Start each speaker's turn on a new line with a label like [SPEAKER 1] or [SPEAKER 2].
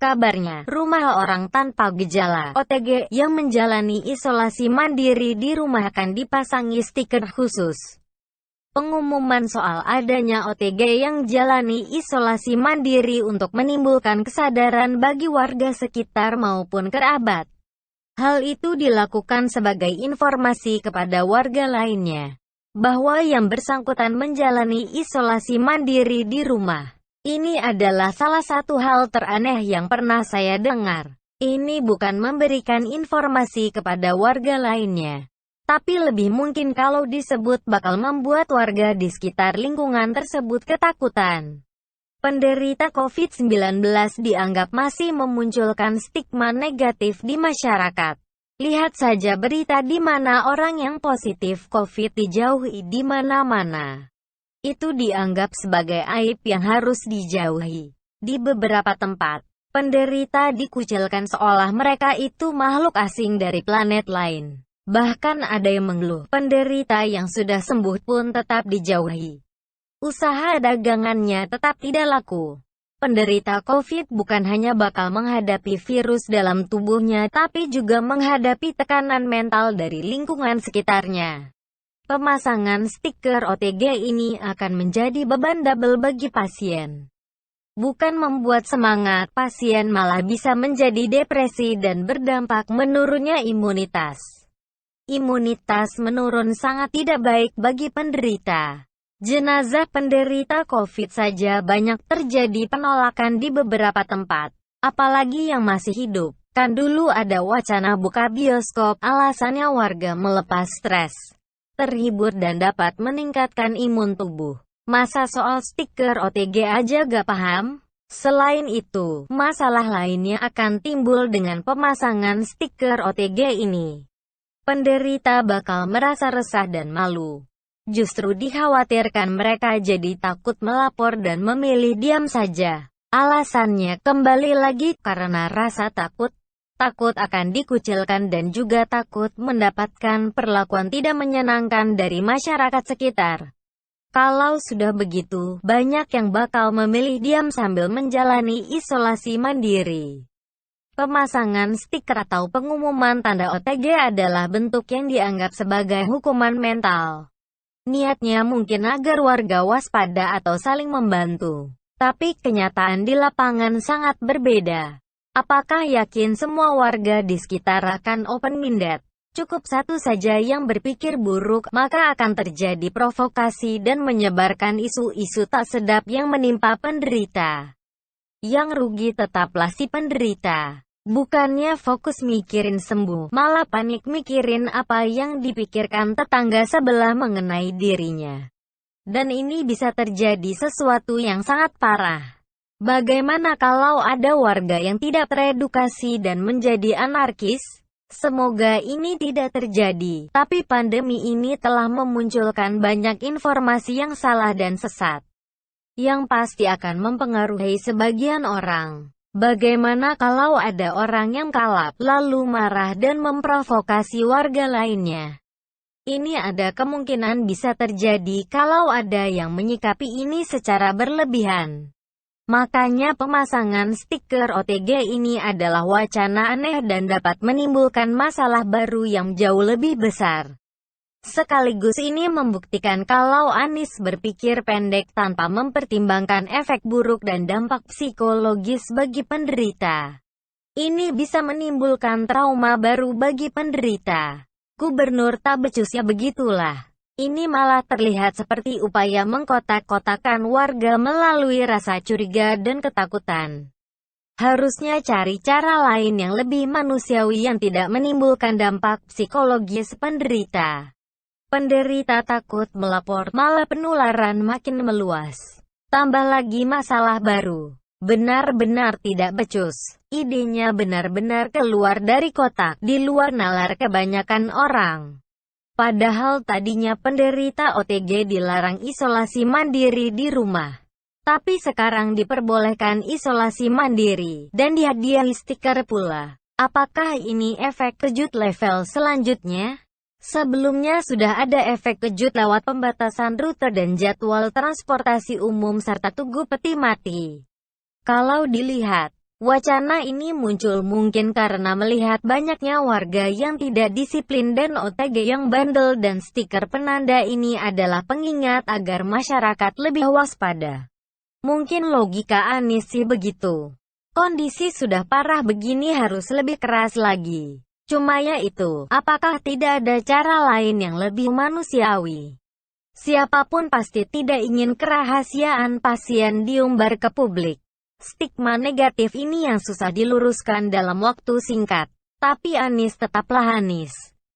[SPEAKER 1] Kabarnya, rumah orang tanpa gejala (OTG) yang menjalani isolasi mandiri di rumah akan dipasangi stiker khusus. Pengumuman soal adanya OTG yang jalani isolasi mandiri untuk menimbulkan kesadaran bagi warga sekitar maupun kerabat. Hal itu dilakukan sebagai informasi kepada warga lainnya bahwa yang bersangkutan menjalani isolasi mandiri di rumah. Ini adalah salah satu hal teraneh yang pernah saya dengar. Ini bukan memberikan informasi kepada warga lainnya, tapi lebih mungkin kalau disebut bakal membuat warga di sekitar lingkungan tersebut ketakutan. Penderita COVID-19 dianggap masih memunculkan stigma negatif di masyarakat. Lihat saja berita di mana orang yang positif COVID dijauhi di mana-mana. Itu dianggap sebagai aib yang harus dijauhi. Di beberapa tempat, penderita dikucilkan seolah mereka itu makhluk asing dari planet lain. Bahkan ada yang mengeluh, penderita yang sudah sembuh pun tetap dijauhi. Usaha dagangannya tetap tidak laku. Penderita COVID bukan hanya bakal menghadapi virus dalam tubuhnya, tapi juga menghadapi tekanan mental dari lingkungan sekitarnya. Pemasangan stiker OTG ini akan menjadi beban double bagi pasien. Bukan membuat semangat, pasien malah bisa menjadi depresi dan berdampak menurunnya imunitas. Imunitas menurun sangat tidak baik bagi penderita. Jenazah penderita COVID saja banyak terjadi penolakan di beberapa tempat, apalagi yang masih hidup. Kan dulu ada wacana buka bioskop, alasannya warga melepas stres, terhibur dan dapat meningkatkan imun tubuh. Masa soal stiker OTG aja gak paham? Selain itu, masalah lainnya akan timbul dengan pemasangan stiker OTG ini. Penderita bakal merasa resah dan malu. Justru dikhawatirkan mereka jadi takut melapor dan memilih diam saja. Alasannya kembali lagi karena rasa takut. Takut akan dikucilkan dan juga takut mendapatkan perlakuan tidak menyenangkan dari masyarakat sekitar. Kalau sudah begitu, banyak yang bakal memilih diam sambil menjalani isolasi mandiri. Pemasangan stiker atau pengumuman tanda OTG adalah bentuk yang dianggap sebagai hukuman mental. Niatnya mungkin agar warga waspada atau saling membantu. Tapi kenyataan di lapangan sangat berbeda. Apakah yakin semua warga di sekitar akan open-minded? Cukup satu saja yang berpikir buruk, maka akan terjadi provokasi dan menyebarkan isu-isu tak sedap yang menimpa penderita. Yang rugi tetaplah si penderita. Bukannya fokus mikirin sembuh, malah panik mikirin apa yang dipikirkan tetangga sebelah mengenai dirinya. Dan ini bisa terjadi sesuatu yang sangat parah. Bagaimana kalau ada warga yang tidak teredukasi dan menjadi anarkis? Semoga ini tidak terjadi, tapi pandemi ini telah memunculkan banyak informasi yang salah dan sesat, yang pasti akan mempengaruhi sebagian orang. Bagaimana kalau ada orang yang kalap, lalu marah dan memprovokasi warga lainnya? Ini ada kemungkinan bisa terjadi kalau ada yang menyikapi ini secara berlebihan. Makanya pemasangan stiker OTG ini adalah wacana aneh dan dapat menimbulkan masalah baru yang jauh lebih besar. Sekaligus ini membuktikan kalau Anies berpikir pendek tanpa mempertimbangkan efek buruk dan dampak psikologis bagi penderita. Ini bisa menimbulkan trauma baru bagi penderita. Gubernur tak becus ya begitulah. Ini malah terlihat seperti upaya mengkotak-kotakan warga melalui rasa curiga dan ketakutan. Harusnya cari cara lain yang lebih manusiawi yang tidak menimbulkan dampak psikologis penderita. Penderita takut melapor, malah penularan makin meluas. Tambah lagi masalah baru. Benar-benar tidak becus. Idenya benar-benar keluar dari kotak, di luar nalar kebanyakan orang. Padahal tadinya penderita OTG dilarang isolasi mandiri di rumah. Tapi sekarang diperbolehkan isolasi mandiri, dan dihadiahi stiker pula. Apakah ini efek kejut level selanjutnya? Sebelumnya sudah ada efek kejut lewat pembatasan rute dan jadwal transportasi umum serta tugu peti mati. Kalau dilihat, Wacana ini muncul mungkin karena melihat banyaknya warga yang tidak disiplin dan OTG yang bandel, dan stiker penanda ini adalah pengingat agar masyarakat lebih waspada. Mungkin logika Anies sih begitu. Kondisi sudah parah begini harus lebih keras lagi. Cuma ya itu, apakah tidak ada cara lain yang lebih manusiawi? Siapapun pasti tidak ingin kerahasiaan pasien diumbar ke publik. Stigma negatif ini yang susah diluruskan dalam waktu singkat. Tapi Anies tetaplah Anies.